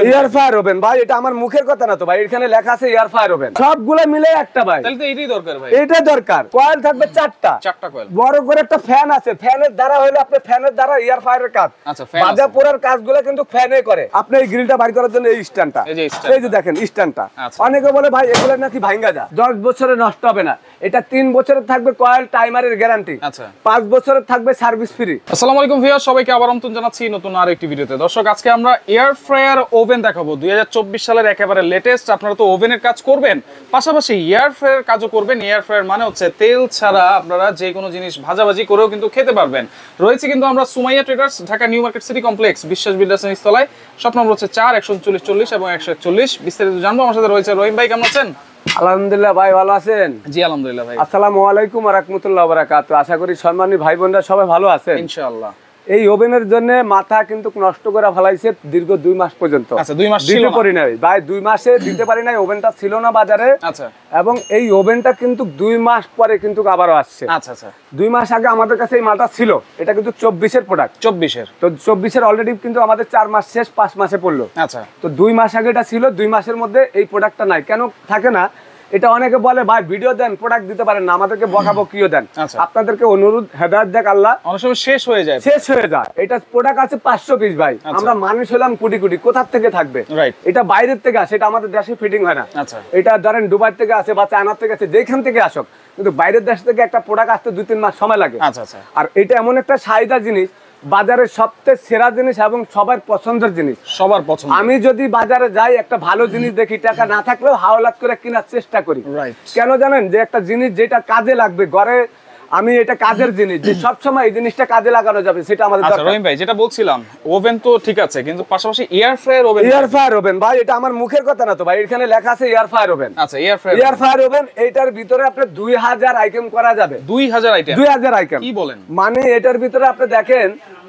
Oven air fryer oven ভাই, এটা আমার মুখের কথা না তো ভাই, এখানে লেখা আছে এয়ার ফ্রায়ার ওভেন, সবগুলো মিলে একটা ভাই। তাহলে তো এটাই দরকার ভাই। এটা দরকার। কয়েল থাকবে চারটা কয়েল, বড় করে একটা ফ্যান আছে, ফ্যানের দ্বারা হলো আপনি ফ্যানের দ্বারা এয়ার ফ্রায়ারের কাজ। আচ্ছা, ফ্যান ভাজা পোড়ার কাজগুলো কিন্তু ফ্যানে করে। আপনি এই গ্রিলটা বাইর করার জন্য এই স্ট্যান্ডটা, এই যে দেখেন স্ট্যান্ডটা, অনেকে বলে ভাই এগুলো নাকি ভাঙা যায়, 10 বছরে নষ্ট হবে না। এটা 3 বছরের থাকবে কয়েল টাইমারের গ্যারান্টি, 5 বছরের থাকবে সার্ভিস ফ্রি। আসসালামু আলাইকুম ভিউয়ার, সবাইকে আবার আমন্ত্রণ জানাচ্ছি নতুন আরেকটি ভিডিওতে। দর্শক, আজকে আমরা এয়ার ফ্রায়ার ওভেন দেখাবো 2024 সালের একেবারে লেটেস্ট। আপনারা তো ওভেনের কাজ করবেন, পাশাপাশি এয়ার ফ্রায়ার কাজও করবেন। এয়ার ফ্রায়ার মানে হচ্ছে তেল ছাড়া আপনারা যে কোনো জিনিস ভাজাভাজি করেও কিন্তু খেতে পারবেন। রয়েছে কিন্তু আমরা Sumaiya traders, Dhaka new market city complex, বিশ্বাস বিল্ডার্সের নিচতলায়। শপ নম্বর হচ্ছে 4-139-40 এবং 141। বিস্তারিত জানবো। আমার সাথে রয়েছে রহিম ভাই, কেমন আছেন? আলহামদুলিল্লাহ ভাই, ভালো আছেন? জি আলহামদুলিল্লাহ ভাই। আসসালামু আলাইকুম ওয়া রাহমাতুল্লাহি ওয়া বারাকাতুহু। আশা করি সম্মানী ভাই বোনরা সবাই ভালো আছেন ইনশাআল্লাহ। এই ওভেনের জন্য মাথা কিন্তু নষ্ট করে ফেলাইছে দীর্ঘ 2 মাস পর্যন্ত। আচ্ছা, 2 মাস দিতে পারি নাই ভাই, 2 মাসে দিতে পারি নাই, ওভেনটা ছিল না বাজারে। আচ্ছা, এবং এই ওভেনটা কিন্তু 2 মাস পরে কিন্তু আবারও আসছে। আচ্ছা আচ্ছা, 2 মাস আগে আমাদের কাছে এই মালটা ছিল, এটা কিন্তু 24 এর প্রোডাক্ট। 24 তো 24 এর অলরেডি কিন্তু আমাদের 4 মাস শেষ, 5 মাসে পড়লো। আচ্ছা, তো 2 মাস আগে এটা ছিল, 2 মাসের মধ্যে এই প্রোডাক্টটা নাই। কেন থাকে না এটা অনেকে বলে ভাই ভিডিও দেন, প্রোডাক্ট দিতে পারেন না, আমাদেরকে বকাবকিও দেন। আপনাদেরকে অনুরোধ, হেদায়েত দেখ আল্লাহ, অনেক সময় শেষ হয়ে যায়। এটা প্রোডাক্ট আছে 500 পিস ভাই। আমরা মানুষ হলাম কোটি কোটি, কোথা থেকে থাকবে? এটা বাইরের থেকে আসে, এটা আমাদের দেশে ফিটিং হয় না। এটা ধরেন দুবাই থেকে আসে বা চায়না থেকে আসে, যেখান থেকে আসুক, কিন্তু বাইরের দেশ থেকে একটা প্রোডাক্ট আসতে 2-3 মাস সময় লাগে। আর এটা এমন একটা চাহিদা জিনিস, বাজারের সবচেয়ে সেরা জিনিস এবং সবার পছন্দের জিনিস, সবার পছন্দ। আমি যদি বাজারে যাই একটা ভালো জিনিস দেখি, টাকা না থাকলেও হাওলাত করে কেনার চেষ্টা করি। কেন জানেন? যে একটা জিনিস যেটা কাজে লাগবে ঘরে, আমি এটা কাজের জিনিস, যে সব সময় এই জিনিসটা কাজে লাগানো যাবে, সেটা আমাদের দরকার। রহিম ভাই, যেটা বলছিলাম ওভেন তো ঠিক আছে, কিন্তু পাশাপাশি air fryer oven. Air fryer oven ভাই, এটা আমার মুখের কথা না তো ভাই, এখানে লেখা আছে এয়ার ফ্রায়ার ওভেন। আচ্ছা, এয়ার ফ্রায়ার ওভেন, এটার ভিতরে আপনি 2000 আইটেম করা যাবে। 2000 আইটেম কি বলেন? মানে এটার ভিতরে আপনি দেখেন,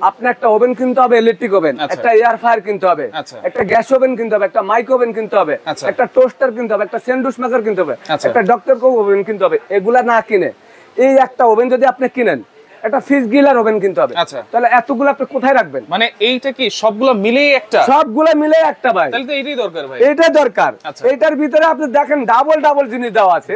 আপনি একটা ওভেন কিনতে হবে, ইলেকট্রিক ওভেন, একটা এয়ার ফ্রায়ার কিনতে হবে, একটা গ্যাস ওভেন কিনতে হবে, একটা মাইক্রো ওভেন কিনতে হবে, একটা টোস্টার কিনতে হবে, একটা স্যান্ডউইচ মেকার কিনতে হবে, একটা ডক্টর কো ওভেন কিনতে হবে। এগুলা না কিনে এই একটা ওভেন যদি আপনি কিনেন, একটা ফিশ গ্রিলার ওভেন কিনতে হবে, তাহলে এতগুলো আপনি কোথায় রাখবেন? মানে এইটা কি সবগুলো মিলেই একটা? সবগুলো মিলে একটা ভাই। তাহলে তো এটাই দরকার ভাই। এটা দরকার। এটার ভিতরে আপনি দেখেন ডাবল জিনিস দেওয়া আছে,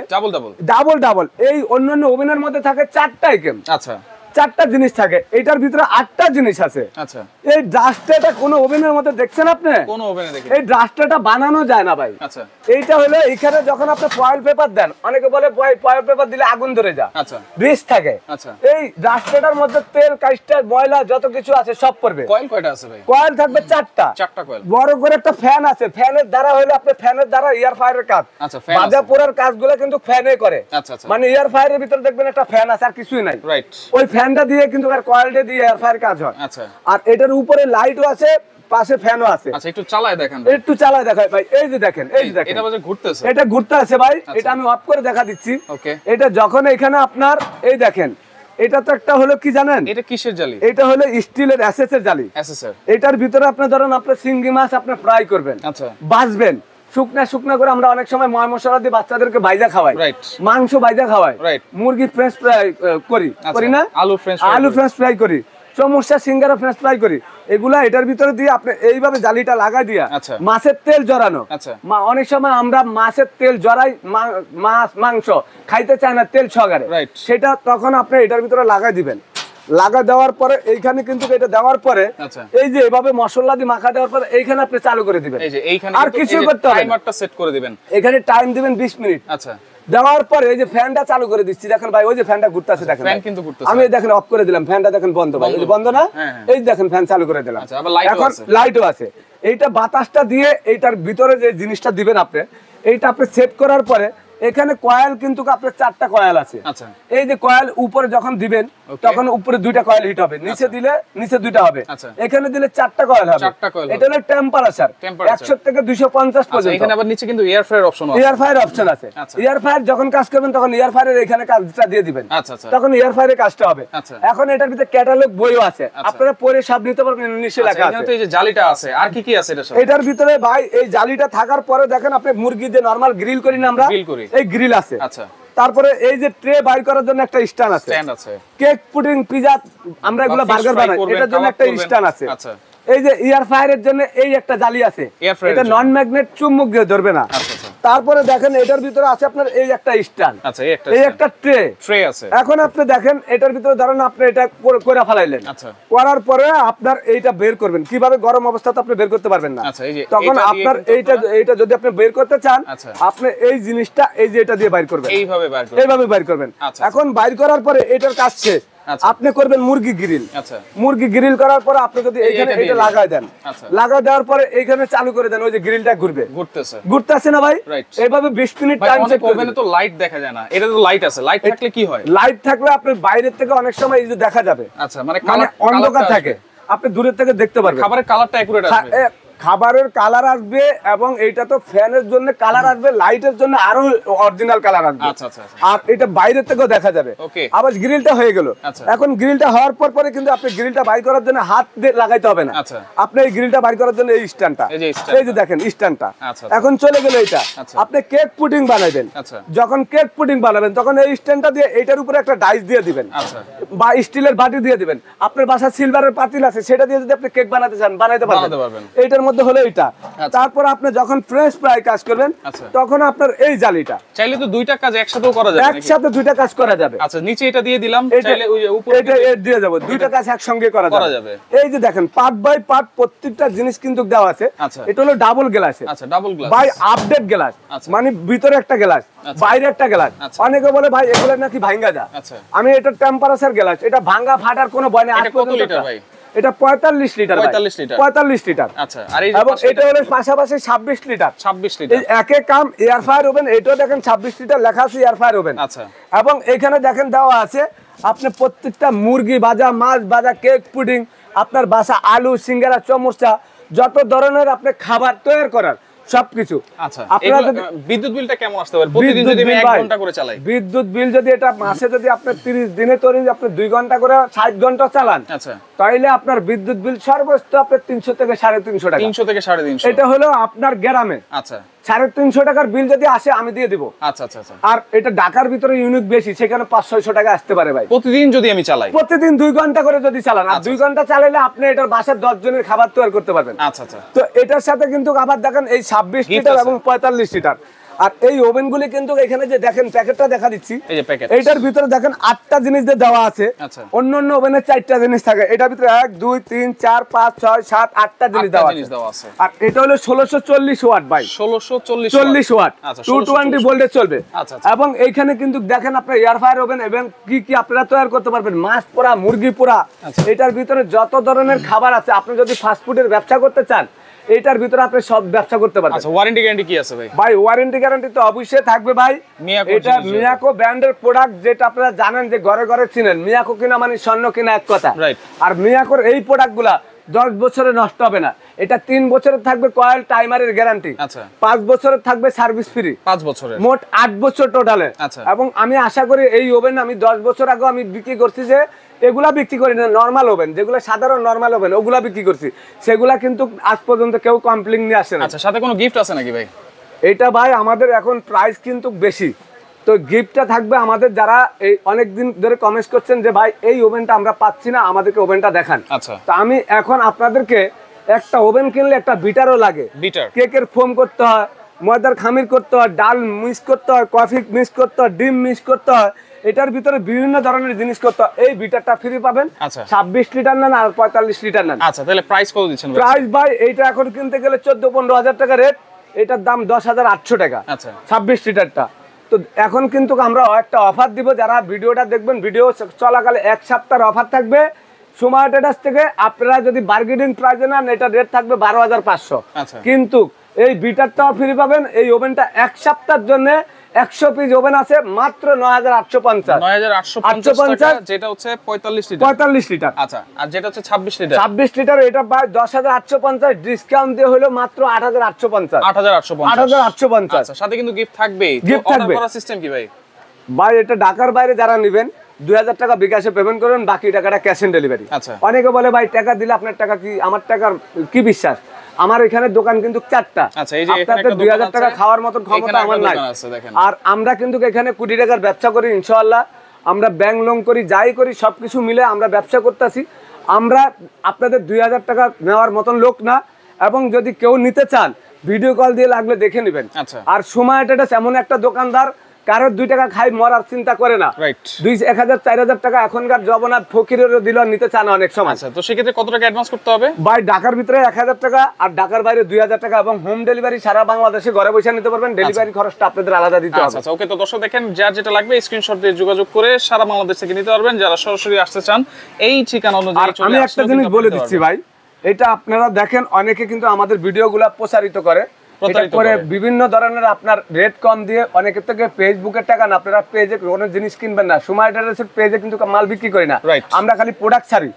ডাবল। এই অন্যান্য ওভেনের মধ্যে থাকে 4টা আইটেম। আচ্ছা, 4টা জিনিস থাকে, এটার ভিতরে 8টা জিনিস আছে। আচ্ছা, এই ড্রাস্টটা কোন ওভেনের মধ্যে দেখছেন আপনি? কোন ওভেনে দেখেন? এই ড্রাস্টটা বানানো যায় না ভাই। আচ্ছা, এইটা হলো এখানে যখন আপনি ফয়েল পেপার দেন, অনেকে বলে ফয়েল পেপার দিলে আগুন ধরে যায়। আচ্ছা, রিস্ক থাকে। আচ্ছা, এই ড্রাস্টটার মধ্যে তেল, কাস্টার, ময়লা যত কিছু আছে সব পড়বে। কয়েল কয়টা আছে ভাই? কয়েল থাকবে 4টা কয়েল। বড় করে একটা ফ্যান আছে, ফ্যানের দ্বারা হলো আপনি ফ্যানের দ্বারা এয়ার ফ্রায়ারের কাজ। আচ্ছা, ভাজা পোড়ার কাজগুলো কিন্তু ফ্যানে করে। আচ্ছা, মানে এয়ার ফ্রায়ারের ভিতরে দেখবেন একটা ফ্যান আছে, আর কিছুই নাই। রাইট, ওই ফ্যানটা দিয়ে কিন্তু আর কয়েলটা দিয়ে এয়ার ফ্রায়ার কাজ হয়। আচ্ছা, আর এটার উপরে লাইটও আছে, পাশে ফ্যানও আছে। আচ্ছা, একটু চালায় দেখেন, একটু চালায় দেখাই ভাই। এই যে দেখেন, এটা বাজে ঘুরতেছে, এটা ঘুরতে আছে ভাই। এটা আমি অফ করে দেখা দিচ্ছি। ওকে, এটা যখন এখানে আপনার এই দেখেন, এটা তো একটা হলো কি জানেন? এটা কিসের জালি? এটা হলো স্টিলের এসএসের জালি। এটার ভিতরে আপনি ধরেন আপনার চিংড়ি মাছ আপনি ফ্রাই করবেন, আচ্ছা, ভাজবেন, শুকনা করে আমরা অনেক সময় ময় মশলা দিয়ে বাচ্চাদেরকে ভাইজা খাওয়াই, মাংস ভাইজা খাওয়াই, মুরগি ফ্রেঞ্চ ফ্রাই করি না, আলু ফ্রেঞ্চ ফ্রাই করি, সমস্যা সিঙ্গারা ফ্রেঞ্চ ফ্রাই করি। এগুলা এটার ভিতরে দিয়ে আপনি এইভাবে জালিটা লাগাই দিয়া মাছের তেল জড়ানো। অনেক সময় আমরা মাছের তেল জড়াই, মাছ মাংস খাইতে চায় না তেল সহকারে, সেটা তখন আপনি এটার ভিতরে লাগাই দিবেন। লাগা দেওয়ার পরে এইখানে কিন্তু এটা দেওয়ার পরে এই যে এভাবে মশলা দিয়ে মাখা দেওয়ার পরে এইখানে আপনি চালু করে দিবেন। আর কিছু করতে হবে না, টাইমারটা সেট করে দিবেন। এখানে টাইম দিবেন 20 মিনিট। আচ্ছা, দেওয়ার পরে এই যে ফ্যানটা চালু করে দিচ্ছি, দেখেন ভাই ওই যে ফ্যানটা ঘুরতেছে, দেখেন ফ্যান কিন্তু ঘুরতেছে। আমি দেখেন অফ করে দিলাম, ফ্যানটা দেখেন বন্ধ ভাই, এই যে বন্ধ না, এই দেখেন ফ্যান চালু করে দিলাম। এখন লাইটও আছে। এইটা বাতাসটা দিয়ে এইটার ভিতরে যে জিনিসটা দিবেন আপনি, এইটা আপনি সেট করার পরে এখানে কয়েল কিন্তু আপনার 4টা কয়েল আছে। আচ্ছা, এই যে কয়েল উপরে যখন দিবেন তখন উপরে 2টা কয়েল হিট হবে, নিচে দিলে নিচে 2টা হবে, এখানে দিলে 4টা কয়েল হবে। এটা হলো টেম্পারেচার 100 থেকে 250 পর্যন্ত। এখানে আবার নিচে কিন্তু এয়ার ফ্রায়ার অপশন আছে। এয়ার ফ্রায়ার অপশন আছে। এয়ার ফ্রায়ার যখন কাজ করবেন তখন এয়ার ফ্রায়ারের এখানে কাজটা দিয়ে দিবেন, তখন এয়ার ফ্রায়ারের কাজটা হবে। এখন এটার ভিতরে ক্যাটালগ বইও আছে, আপনারা পড়ে সব নিতে পারবেন, নিচে লেখা আছে। এই যে জালিটা আছে, আর কি কি আছে এটার ভিতরে ভাই? এই জালিটা থাকার পরে দেখেন আপনি মুরগি যে নরমাল গ্রিল করি না আমরা, এই গ্রিল আছে। আচ্ছা, তারপরে এই যে ট্রে বাইর করার জন্য একটা স্ট্যান্ড আছে, কেক পুডিং পিজা আমরা এগুলো বার্গার বানাই, এটার জন্য একটা স্ট্যান্ড আছে। আচ্ছা, এই যে এয়ার ফায়ারের জন্য এই একটা জালি আছে, এটা নন ম্যাগনেট, চুম্বক দিয়ে ধরবে না। তারপরে দেখেন এটার ভিতরে আছে আপনার এই একটা স্ট্যান্ড, এই একটা ট্রে আছে। এখন আপনি দেখেন এটার ভিতরে ধরেন আপনি এটা করে ফেলাইলেন, করার পরে আপনার এইটা বের করবেন কিভাবে, গরম অবস্থাতে আপনি বের করতে পারবেন না। তখন আপনার এইটা যদি আপনি বের করতে চান, আপনি এই জিনিসটা এই যে এটা দিয়ে বাইর করবেন, এইভাবে বাইর করবেন। এখন বাইর করার পরে এটার কাজ শেষ, আপনি করবেন মুরগি গ্রিল। মুরগি গ্রিল করার পরে আপনি যদি এইখানে এটা লাগাই দেন, লাগাই দেওয়ার পরে এইখানে চালু করে দেন, ওই যে গ্রিলটা ঘুরবে, ঘুরতেছে না ভাই? এইভাবে 20 মিনিট টাইম সেট করবেন। ওভেনে তো লাইট দেখা যায় না, এটা তো লাইট আছে। লাইট থাকলে কি হয়? লাইট থাকলে আপনি বাইরের থেকে অনেক সময় এই যে দেখা যাবে, আচ্ছা মানে অন্ধকার থাকে, আপনি দূরের থেকে দেখতে পারবেন। খাবারের কালারটা অ্যাকুরেট আসবে, খাবারের কালার আসবে, এবং এইটা তো ফ্যানের জন্য কালার আসবে, লাইটের জন্য আরো অরিজিনাল কালার আসবে। আর এটা বাইরে থেকেও দেখা যাবে। আবার গ্রিলটা হয়ে গেল। এখন গ্রিলটা হওয়ার পরে কিন্তু আপনি গ্রিলটা বাইর করার জন্য হাত দিয়ে লাগাইতে হবে না, আপনি এই গ্রিলটা বাইর করার জন্য এই স্ট্যান্ডটা, এই যে দেখেন স্ট্যান্ডটা। এখন চলে গেল এটা, আপনি কেক পুডিং বানাবেন। যখন কেক পুডিং বানাবেন তখন এই স্ট্যান্ডটা দিয়ে এইটার উপরে একটা ডাইস দিয়ে দিবেন, বা স্টিলের বাটি দিয়ে দিবেন। আপনার বাসায় সিলভারের পাতিল আছে, সেটা দিয়ে যদি আপনি কেক বানাতে চান বানাইতে পারবেন। এইটার মধ্যে হলো এটা। তারপর আপনি যখন ফ্রেঞ্চ ফ্রাই কাজ করবেন, তখন আপনার এই জালিটা, চাইলে তো দুইটা কাজ একসাথেও করা যাবে, একসাথে দুইটা কাজ করা যাবে। আচ্ছা, নিচে এটা দিয়ে দিলাম, চাইলে ওই যে উপরে এটা দিয়ে যাব, দুইটা কাজ একসঙ্গে করা যাবে। এই যে দেখেন পার্ট বাই পার্ট প্রত্যেকটা জিনিস কিন্তু দেওয়া আছে। এটা হলো ডাবল গ্লাস, আচ্ছা double glass by update glass, মানে ভিতরে একটা গ্লাস, বাইরে একটা গ্লাস। অনেকে বলে ভাই এগুলো নাকি ভাঙা যায়, আমি এটা টেম্পারেচার গ্লাস, এটা ভাঙা ফাটার কোনো ভয় নেই। এটা কত লিটার ভাই? এটা 45 লিটার, 45 লিটার। আচ্ছা, আর এই এবং এটা হলো পাশাপাশি 26 লিটার। এই একই কাম এয়ার ফায়ার ওভেন, এটাও দেখেন 26 লিটার লেখা আছে এয়ার ফায়ার ওভেন। আচ্ছা, এবং এখানে দেখেন দেওয়া আছে আপনি প্রত্যেকটা মুরগি ভাজা, মাছ ভাজা, কেক পুডিং, আপনার বাসা আলু, সিঙ্গারা, চমচা, যত ধরনের আপনি খাবার তৈরি করার সবকিছু। আচ্ছা, আপনার বিদ্যুৎ বিলটা কেমন আসতে পারে প্রতিদিন যদি আমি 1 ঘন্টা করে চালাই? বিদ্যুৎ বিল যদি এটা মাসে যদি আপনি 30 দিনে তৈরি আপনি 2 ঘন্টা করে 60 ঘন্টা চালান, আচ্ছা, তাইলে আপনার বিদ্যুৎ বিল সর্বোচ্চ আপনি 300 থেকে 350 টাকা। 300 থেকে 350, এটা হলো আপনার গ্রামে। আচ্ছা, 350 টাকার বিল যদি আসে আমি দিয়ে দিব। আচ্ছা আচ্ছা আচ্ছা। আর এটা ঢাকার ভিতরে ইউনিট বেশি, সেখানে 500-600 টাকা আসতে পারে ভাই প্রতিদিন যদি আমি চালাই। প্রতিদিন 2 ঘন্টা করে যদি চালান, আর 2 ঘন্টা চালালে আপনি এটার বাসার 10 জনের খাবার তৈরি করতে পারবেন। আচ্ছা আচ্ছা। তো এটার সাথে কিন্তু আবার দেখেন এই 26 লিটার এবং 45 লিটার। আর এই ওভেনগুলি কিন্তু এখানে যে দেখেন প্যাকেটটা দেখা দিচ্ছি, এই যে প্যাকেট, এইটার ভিতরে দেখেন 8টা জিনিস দিয়ে দেওয়া আছে। অন্যান্য ওভেনে 4টা জিনিস থাকে, এটার ভিতরে 1 2 3 4 5 6 7 8টা জিনিস দেওয়া আছে। আর এটা হলো 1640 ওয়াট ভাই, 1640 ওয়াট, 220 ভোল্টে চলবে। এবং এইখানে কিন্তু দেখেন আপনার এয়ার ফায়ার ওভেন এবং কি কি আপনারা তৈরি করতে পারবেন, মাছ পোড়া, মুরগি পোড়া, এটার ভিতরে যত ধরনের খাবার আছে। আপনি যদি ফাস্ট ফুডের ব্যবসা করতে চান, এটার ভিতরে আপনি সব ব্যবসা করতে পারবেন। আচ্ছা, ওয়ারেন্টি গ্যারান্টি কি আছে ভাই? ভাই ওয়ারেন্টি গ্যারান্টি তো অবশ্যই থাকবে ভাই। এটা মিয়াকো ব্র্যান্ডের প্রোডাক্ট, যেটা আপনারা জানেন যে ঘরে ঘরে চিনেন। মিয়াকো কিনা মানে স্বর্ণ কিনা এক কথা। আর মিয়াকোর এই প্রোডাক্টগুলা 10 বছরে নষ্ট হবে না। এটা 3 বছরের থাকবে কয়েল টাইমারের গ্যারান্টি, 5 বছরের থাকবে সার্ভিস ফ্রি, 5 বছরের, মোট 8 বছর টোটালে। এবং আমি আশা করি এই ওভেন আমি 10 বছর আগে আমি বিক্রি করছি, যে এগুলা বিক্রি করি না নরমাল ওভেন, যেগুলো সাধারণ নরমাল ওভেন ওগুলা বিক্রি করছি, সেগুলা কিন্তু আজ পর্যন্ত কেউ কমপ্লেইন নিয়ে আসে না। আচ্ছা, সাথে কোনো গিফট আছে নাকি ভাই? এটা ভাই আমাদের এখন প্রাইস কিন্তু বেশি, তো গিফটটা থাকবে আমাদের যারা এই অনেকদিন ধরে কমেন্ট করছেন যে ভাই এই ওভেনটা আমরা পাচ্ছি না, আমাদেরকে ওভেনটা দেখান। আচ্ছা, তো আমি এখন আপনাদেরকে একটা ওভেন কিনলে একটা বিটারও লাগে, বিটার, কেকের ফোম করতে হয়, ময়দার খামির করতে হয়, ডাল মিক্স করতে হয়, কফি মিক্স করতে হয়, ডিম মিক্স করতে হয়, এটার ভিতরে বিভিন্ন ধরনের জিনিস করতে হয়। এই বিটারটা ফ্রি পাবেন। 26 লিটার নেন আর 45 লিটার নেন। আচ্ছা, তাহলে প্রাইস কত দিচ্ছেন? প্রাইস ভাই এইটা এখন কিনতে গেলে 14-15 হাজার টাকা রেট, এটার দাম 10,800 টাকা। আচ্ছা, 26 লিটারটা। তো এখন কিন্তু আমরা একটা অফার দিব, যারা ভিডিওটা দেখবেন, ভিডিও চলাকালে 1 সপ্তাহের অফার থাকবে সুমা ট্রেডার্স থেকে। আপনারা যদি বার্গেনিং প্রাইসে নেন, এটা রেট থাকবে 12,500। কিন্তু এই বিটারটাও ফ্রি পাবেন। এই ওভেনটা 1 সপ্তাহের জন্য 100 পিস ওভেন আছে মাত্র 9,850, 9,850, যেটা হচ্ছে 45 লিটার। আচ্ছা, আর যেটা হচ্ছে 26 লিটার, এটা প্রায় 10,850, ডিসকাউন্ট দিয়ে হলো মাত্র 8,850, 8,850। আচ্ছা, সাথে কিন্তু গিফট থাকবে। গিফট থাকবে। অর্ডার করার সিস্টেম কি ভাই? ভাই এটা ঢাকার বাইরে যারা নেবেন 2000 টাকা বিকাশে পেমেন্ট করবেন, বাকি টাকাটা ক্যাশ অন ডেলিভারি। আচ্ছা, অনেকে বলে ভাই টাকা দিলে আপনার টাকা কি, আমার টাকার কি বিশ্বাস? আমার এখানে দোকান কিন্তু 4টা। আচ্ছা, এই যে আপনাদের 2000 টাকা খাওয়ার মতন ক্ষমতা আমার নাই। আর আমরা কিন্তু এখানে কোটি টাকার ব্যবসা করি ইনশাআল্লাহ। আমরা ব্যাংক লোন করি, যাই করি, সবকিছু মিলে আমরা ব্যবসা করতেছি। আমরা আপনাদের 2000 টাকা নেওয়ার মতন লোক না, এবং যদি কেউ নিতে চান ভিডিও কল দিয়ে লাগলে দেখে নেবেন। আর সময় এটা এমন একটা দোকানদার কারোর 2 টাকা খাই মরার চিন্তা করে না। 1000 4000 টাকা এখনকার জমানা ফকিরেরও দিল নিতে চান অনেক সময়। আচ্ছা, তো সেক্ষেত্রে কত টাকা অ্যাডভান্স করতে হবে? ভাই ঢাকার ভিতরে 1000 টাকা আর ঢাকার বাইরে 2000 টাকা, এবং হোম ডেলিভারি সারা বাংলাদেশে ঘরে বসে নিতে পারবেন। ডেলিভারি খরচটা আপনাদের আলাদা দিতে হবে। আচ্ছা ওকে, তো দর্শক দেখেন, যার যেটা লাগবে স্ক্রিনশট দিয়ে যোগাযোগ করে সারা বাংলাদেশ থেকে নিতে পারবেন। যারা সরাসরি আসতে চান এই ঠিকানা অনুযায়ী চলে আসতে। আমি একটা জিনিস বলে দিচ্ছি ভাই, এটা আপনারা দেখেন অনেকে কিন্তু আমাদের ভিডিওগুলো প্রচারিত করে, বিভিন্ন ধরনের আপনার রেট কম দিয়ে অনেকের থেকে ফেসবুকের টাকা না, আপনারা পেজে কোনো জিনিস কিনবেন না। সময় ট্রেডার্সের পেজে কিন্তু মাল বিক্রি করি না, আমরা খালি প্রোডাক্ট ছাড়ি।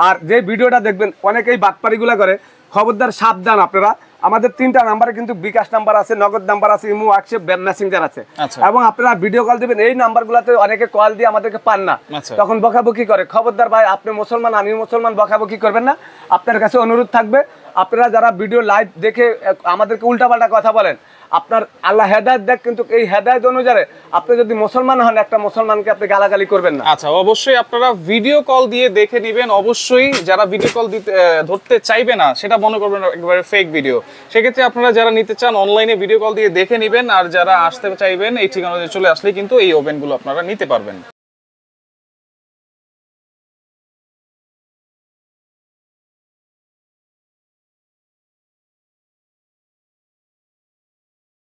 আর যে ভিডিওটা দেখবেন অনেকেই বাটপারিগুলা করে, খবরদার সাবধান আপনারা। আমাদের 3টা নাম্বারে কিন্তু বিকাশ নাম্বার আছে, নগদ নাম্বার আছে, ইমো, হোয়াটসঅ্যাপ, মেসেঞ্জার আছে। এবং আপনারা ভিডিও কল দিবেন, এই নাম্বারগুলোতে অনেকে কল দিয়ে আমাদেরকে পান না, তখন বকাবকি করে। খবরদার ভাই, আপনি মুসলমান আমি মুসলমান, বকাবকি করবেন না। আপনার কাছে অনুরোধ থাকবে, আপনারা যারা ভিডিও লাইভ দেখে আমাদেরকে উল্টাপাল্টা কথা বলেন, আপনার আল্লাহ হেদায়েত দেখ, কিন্তু এই হেদায়েত অনুযায়ী আপনি যদি মুসলমান হন, একটা মুসলমানকে আপনি গালাগালি করবেন না। আচ্ছা, অবশ্যই আপনারা ভিডিও কল দিয়ে দেখে নেবেন। অবশ্যই যারা ভিডিও কল দিতে ধরতে চাইবে না, সেটা মনে করবেন একেবারে ফেক ভিডিও। সেক্ষেত্রে আপনারা যারা নিতে চান অনলাইনে ভিডিও কল দিয়ে দেখে নেবেন, আর যারা আসতে চাইবেন এই ঠিকানায় চলে আসলে কিন্তু এই ওভেনগুলো আপনারা নিতে পারবেন।